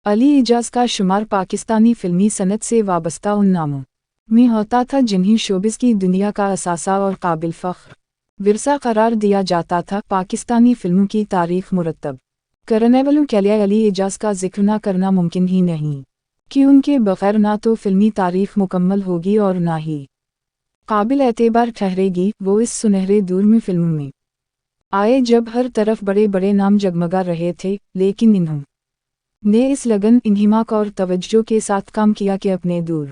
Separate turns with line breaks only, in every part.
अली इजाज़ का शुमार पाकिस्तानी फ़िल्मी सनत से वाबस्ता उन नामों में होता था जिन्हें शोबिज़ की दुनिया का असासा और काबिल फ़ख्र विरसा करार दिया जाता था। पाकिस्तानी फ़िल्मों की तारीख़ मुरतब करने वालों के लिए अली इजाज़ का ज़िक्र ना करना मुमकिन ही नहीं कि उनके बग़ैर ना तो फ़िल्मी तारीख़ मुकम्मल होगी और ना ही काबिल एतबार ठहरेगी। वो इस सुनहरे दौर में फ़िल्मों में आए जब हर तरफ बड़े बड़े नाम जगमगा रहे थे, लेकिन इन्होंने इस लगन, हिम्मत और तवज्जो के साथ काम किया कि अपने दूर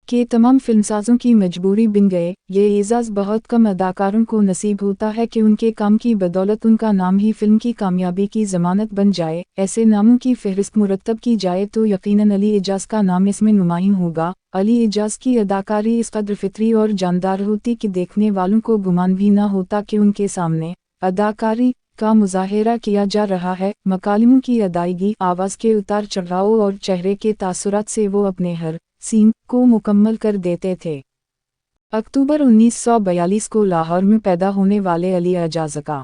के तमाम फिल्मसाज़ों की मजबूरी बन गए। ये एजाज़ बहुत कम अदाकारों को नसीब होता है कि उनके काम की बदौलत उनका नाम ही फ़िल्म की कामयाबी की ज़मानत बन जाए। ऐसे नामों की फ़हरिस्त मुरतब की जाए तो यकीनन अली इजाज़ का नाम इसमें नुमायाँ होगा। अली इजाज़ की अदाकारी इस कदर फितरी और जानदार होती कि देखने वालों को गुमान भी ना होता कि उनके सामने अदाकारी का मुज़ाहिरा किया जा रहा है। मकालिमों की अदायगी, आवाज़ के उतार चढ़ाव और चेहरे के तासुरात से वो अपने हर सीन को मुकम्मल कर देते थे। अक्टूबर 1942 को लाहौर में पैदा होने वाले अली इजाज़ का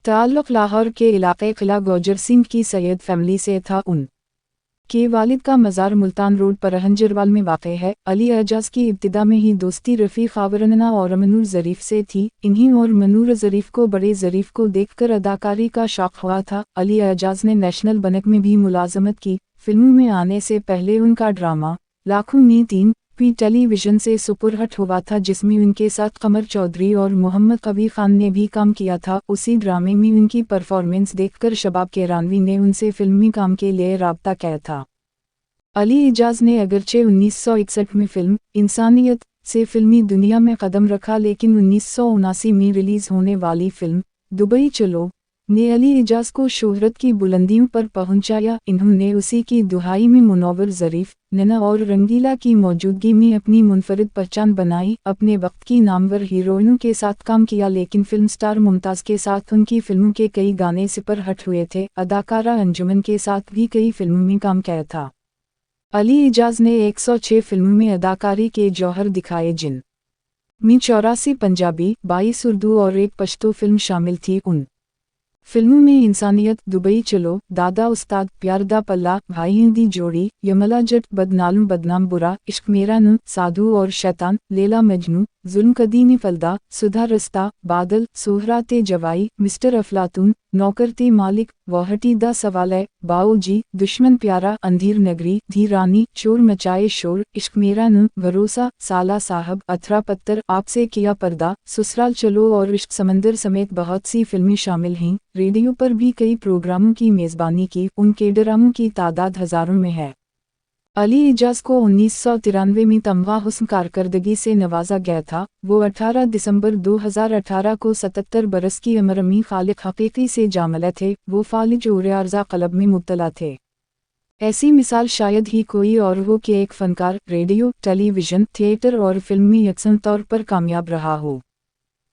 ताल्लुक़ लाहौर के इलाक़े किला गौजर सिंह की सैयद फैमिली से था। उनके वालिद का मज़ार मुल्तान रोड पर हंजरवाल में वाक़ है। अली इजाज़ की इब्तिदा में ही दोस्ती रफ़ीक़ आवरना और मनूर ज़रीफ़ से थी। इन्हीं और मनूर ज़रीफ़ को बड़े ज़रीफ़ को देखकर अदाकारी का शौक़ हुआ था। अली इजाज़ ने नेशनल बनक में भी मुलाज़मत की। फ़िल्मों में आने से पहले उनका ड्रामा लाखों में 3 टेलीविज़न से सुपरहिट हुआ था, जिसमें उनके साथ कमर चौधरी और मोहम्मद कबीर खान ने भी काम किया था। उसी ड्रामे में उनकी परफॉर्मेंस देखकर शबाब केरानवी ने उनसे फ़िल्मी काम के लिए राब्ता किया था। अली इजाज़ ने अगरचे 1961 में फ़िल्म इंसानियत से फ़िल्मी दुनिया में कदम रखा, लेकिन 1979 में रिलीज़ होने वाली फ़िल्म दुबई चलो ने अली इजाज़ को शोहरत की बुलंदियों पर पहुंचाया। इन्होंने उसी की दुहाई में मुनव्वर ज़रीफ़, नैना और रंगीला की मौजूदगी में अपनी मुनफरिद पहचान बनाई। अपने वक्त की नामवर हीरोइनों के साथ काम किया, लेकिन फिल्म स्टार मुमताज़ के साथ उनकी फिल्मों के कई गाने सुपरहिट हुए थे। अदाकारा अंजुमन के साथ भी कई फिल्मों में काम किया था। अली इजाज़ ने 106 फिल्मों में अदाकारी के जौहर दिखाए, जिन में 84 पंजाबी, 22 उर्दू और एक पश्तो फिल्म शामिल थी। उन फिल्मों में इंसानियत, दुबई चलो, दादा उस्ताद, प्यार दा पल्ला, भाई हिंदी जोड़ी, यमला जट, बदनालूं बदनाम बुरा, इश्क मेरा न, साधु और शैतान, लैला मजनू, जुल्म कदी ने फलदा, सुधा रस्ता, बादल, सोहरा ते जवाई, मिस्टर अफलातून, नौकर ते मालिक, वोहटी दा सवाले, बाओ जी, दुश्मन प्यारा, अंधीर नगरी, धी रानी, शोर मचाए शोर, इश्क मेरा न, भरोसा, साला साहब, अथरा पत्तर, आपसे किया पर्दा, ससुराल चलो और इश्क समंदर समेत बहुत सी फिल्में शामिल हैं। रेडियो पर भी कई प्रोग्रामों की मेज़बानी की। उनके ड्रामों की तादाद हज़ारों में है। अली इजाज़ को 1993 में तमगा हुस्न कारकर्दगी से नवाजा गया था। वो 18 दिसंबर 2018 को 77 बरस की अमरमी खालिक हकीकी से जामले थे। वो फालिज और अर्जा कलब में मुब्तला थे। ऐसी मिसाल शायद ही कोई और हो कि एक फ़नकार रेडियो, टेलीविज़न, थिएटर और फिल्म में यकसन तौर पर कामयाब रहा हो।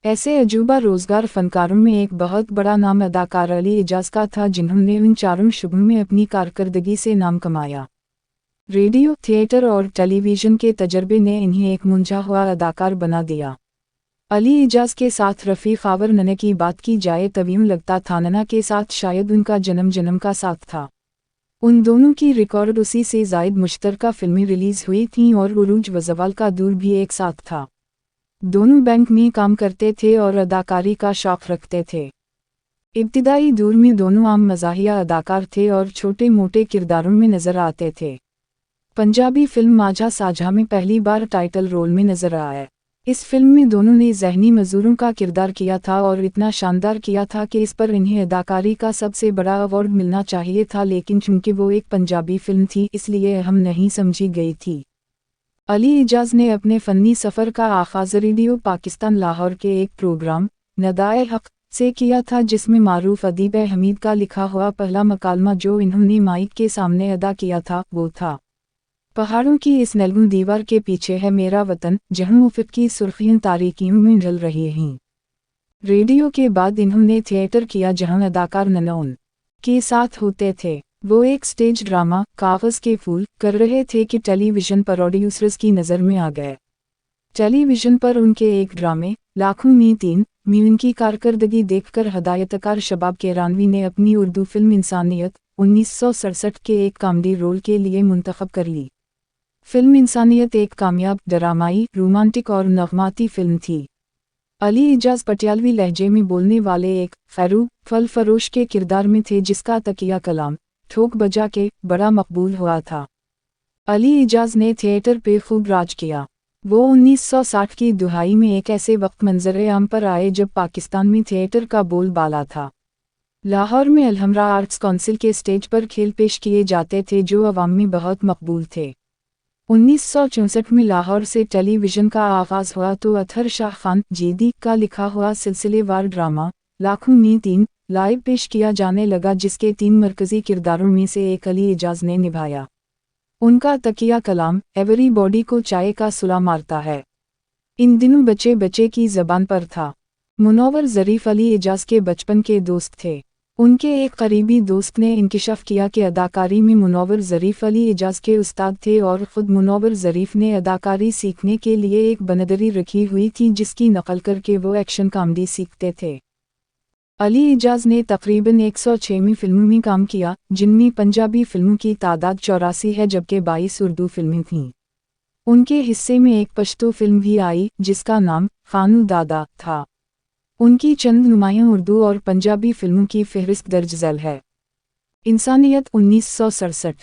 ऐसे अजूबा रोज़गार फ़नकारों में एक बहुत बड़ा नाम अदाकार अली इजाज़ का था, जिन्होंने इन चारों शुबों में अपनी कारकर्दगी से नाम कमाया। रेडियो, थिएटर और टेलीविज़न के तजर्बे ने इन्हें एक मुंझा हुआ अदाकार बना दिया। अली इजाज़ के साथ रफ़ीक़ आवरना की बात की जाए तब यूँ लगता था नन्हा के साथ शायद उनका जन्म का साथ था। उन दोनों की रिकॉर्ड उसी से ज़ायद मुश्तरका फ़िल्में रिलीज़ हुई थीं और उरूज व ज़वाल का दौर भी एक साथ था। दोनों बैंक में काम करते थे और अदाकारी का शौक़ रखते थे। इब्तिदाई दौर में दोनों आम मज़ाहिया अदाकार थे और छोटे मोटे किरदारों में नज़र आते थे। पंजाबी फिल्म माझा साझा में पहली बार टाइटल रोल में नज़र आए। इस फिल्म में दोनों ने ज़हनी मज़दूरों का किरदार किया था और इतना शानदार किया था कि इस पर इन्हें अदाकारी का सबसे बड़ा अवार्ड मिलना चाहिए था, लेकिन चूंकि वो एक पंजाबी फिल्म थी इसलिए अहम नहीं समझी गई थी। अली इजाज़ ने अपने फ़नी सफ़र का आगाज़ रेडियो पाकिस्तान लाहौर के एक प्रोग्राम नदाए हक़ से किया था, जिसमें मारूफ अदीब हमीद का लिखा हुआ पहला मकालमा जो इन्होंने माइक के सामने अदा किया था वो था, पहाड़ों की इस नलगुं दीवार के पीछे है मेरा वतन, जहाँ उफ़क़ की सुर्खियाँ तारीकियों में ढल रही हैं। रेडियो के बाद इन्होंने थिएटर किया, जहाँ अदाकार ननौन के साथ होते थे। वो एक स्टेज ड्रामा कागज़ के फूल कर रहे थे कि टेलीविज़न प्रोड्यूसर्स की नज़र में आ गए। टेलीविज़न पर उनके एक ड्रामे लाखों में 3 में उनकी कारकर्दगी देखकर हदायतकार शबाब केरानवी ने अपनी उर्दू फिल्म इंसानियत 1967 के एक कॉमेडी रोल के लिए मुंतखब कर ली। फिल्म इंसानियत एक कामयाब ड्रामाई, रोमांटिक और नगमाती फिल्म थी। अली इजाज़ पटियालवी लहजे में बोलने वाले एक खैरू फल फरोश के किरदार में थे जिसका तकिया कलाम ठोक बजा के बड़ा मकबूल हुआ था। अली इजाज़ ने थिएटर पे खूब राज किया। वो 1960 की दुहाई में एक ऐसे वक्त मंजर आम पर आए जब पाकिस्तान में थिएटर का बोलबाला था। लाहौर में अलहमरा आर्ट्स काउंसिल के स्टेज पर खेल पेश किए जाते थे जो अवाम में बहुत मकबूल थे। 1964 में लाहौर से टेलीविज़न का आगाज़ हुआ तो अतहर शाह खान जेदी का लिखा हुआ सिलसिलेवार ड्रामा लाखों में 3 लाइव पेश किया जाने लगा जिसके 3 मरकज़ी किरदारों में से एक अली इजाज़ ने निभाया। उनका तकिया कलाम एवरीबॉडी को चाय का सुला मारता है इन दिनों बच्चे बच्चे की ज़बान पर था। मुनव्वर ज़रीफ़ अली इजाज़ के बचपन के दोस्त थे। उनके एक करीबी दोस्त ने इंकिशाफ किया कि अदाकारी में मुनव्वर ज़रीफ़ अली इजाज़ के उस्ताद थे और ख़ुद मुनव्वर ज़रीफ़ ने अदाकारी सीखने के लिए एक बनदरी रखी हुई थी जिसकी नकल करके वो एक्शन कॉमेडी सीखते थे। अली इजाज़ ने तकरीबन 106 फिल्मों में काम किया जिनमें पंजाबी फिल्मों की तादाद 84 है जबकि 22 उर्दू फिल्में थीं। उनके हिस्से में एक पश्तो फिल्म भी आई जिसका नाम खानू दादा था। उनकी चंद नुमायां उर्दू और पंजाबी फिल्मों की फहरिस्त दर्ज झैल है। इंसानियत 1967,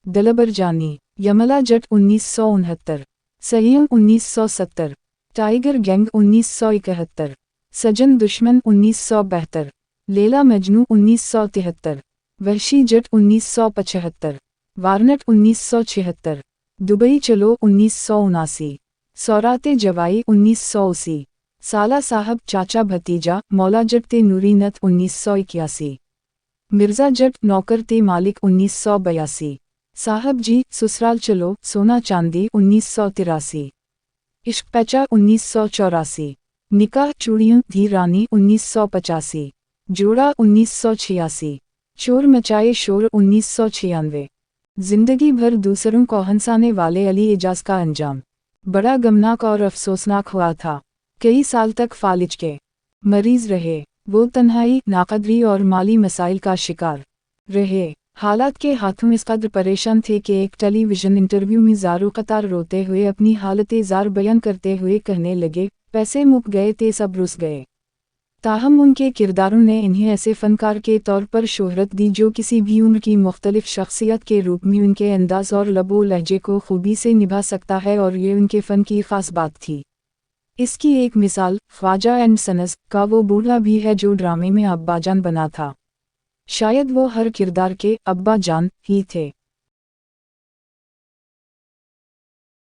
दलबर जानी, यमला जट 1969, सय्यम 1970, टाइगर गैंग 1971, सजन दुश्मन 1972, लैला मजनू 1973, वहशी जट 1975, वारनट 1976, दुबई चलो 1979, सौराते जवाई 1980, साला साहब चाचा भतीजा मौला जट ते नूरी नत 1981, मिर्ज़ा जट नौकर ते मालिक 1982, साहब जी ससुराल चलो सोना चांदी 1983, इश्क पैचा 1984, निकाह चूड़ियों धी रानी 1985, जोड़ा 1986, चोर मचाए शोर 1996। जिंदगी भर दूसरों को हंसाने वाले अली इजाज़ का अंजाम बड़ा गमनाक और अफसोसनाक हुआ था। कई साल तक फालिज के मरीज रहे। वो तन्हाई, नाकदरी और माली मसाइल का शिकार रहे। हालात के हाथों इस कदर परेशान थे कि एक टेलीविज़न इंटरव्यू में ज़ारो कतार रोते हुए अपनी हालत ज़ार बयान करते हुए कहने लगे, पैसे मुक गए थे सब रुस गए। ताहम उनके किरदारों ने इन्हें ऐसे फ़नकार के तौर पर शोहरत दी जो किसी भी उम्र की मुख्तलिफ शख्सियत के रूप में उनके अंदाज़ और लबो लहजे को खूबी से निभा सकता है और ये उनके फ़न की ख़ास बात थी। इसकी एक मिसाल ख्वाजा एंड सनस का वो बूढ़ा भी है जो ड्रामे में अब्बाजान बना था। शायद वो हर किरदार के अब्बा जान ही थे।